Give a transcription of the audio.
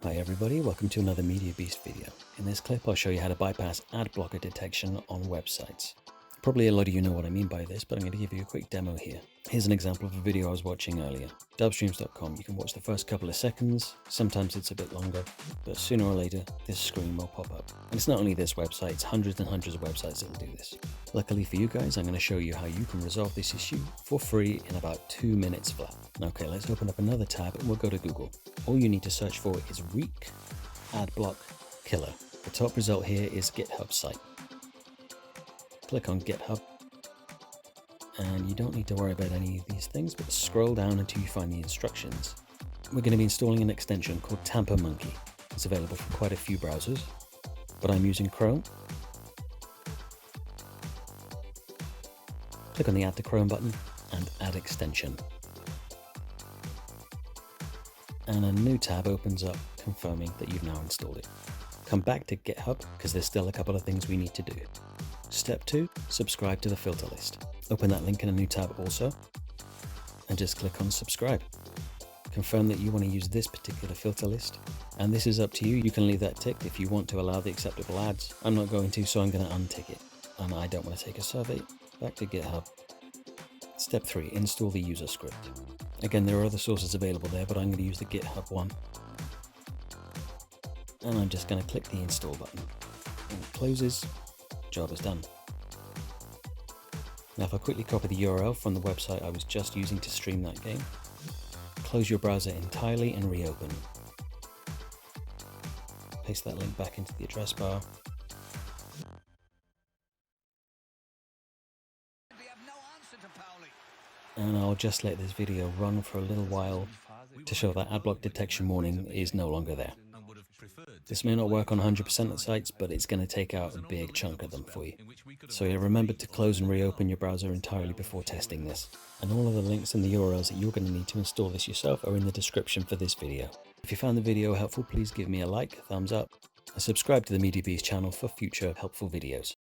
Hi everybody, welcome to another Media Beast video. In this clip I'll show you how to bypass ad blocker detection on websites. Probably a lot of you know what I mean by this, but I'm going to give you a quick demo here. Here's an example of a video I was watching earlier. Dubstreams.com, you can watch the first couple of seconds, sometimes it's a bit longer, but sooner or later this screen will pop up. And it's not only this website, it's hundreds and hundreds of websites that will do this. Luckily for you guys, I'm going to show you how you can resolve this issue for free in about 2 minutes flat. Okay, let's open up another tab and we'll go to Google. All you need to search for is REEK AdBlock Killer. The top result here is GitHub site. Click on GitHub, and you don't need to worry about any of these things, but scroll down until you find the instructions. We're going to be installing an extension called Tamper Monkey. It's available for quite a few browsers, but I'm using Chrome. Click on the Add to Chrome button and Add Extension. And a new tab opens up confirming that you've now installed it. Come back to GitHub because there's still a couple of things we need to do. Step 2, subscribe to the filter list. Open that link in a new tab also, and just click on subscribe. Confirm that you want to use this particular filter list, and this is up to you. You can leave that ticked if you want to allow the acceptable ads. I'm not going to, so I'm going to untick it, and I don't want to take a survey. Back to GitHub. Step 3, install the user script. Again, there are other sources available there, but I'm going to use the GitHub one. And I'm just going to click the install button. When it closes, job is done. Now if I quickly copy the URL from the website I was just using to stream that game, close your browser entirely and reopen. Paste that link back into the address bar. And I'll just let this video run for a little while to show that AdBlock detection warning is no longer there. This may not work on 100% of sites, but it's going to take out a big chunk of them for you. So remember to close and reopen your browser entirely before testing this. And all of the links and the URLs that you're going to need to install this yourself are in the description for this video. If you found the video helpful, please give me a like, a thumbs up, and subscribe to the Media Beast channel for future helpful videos.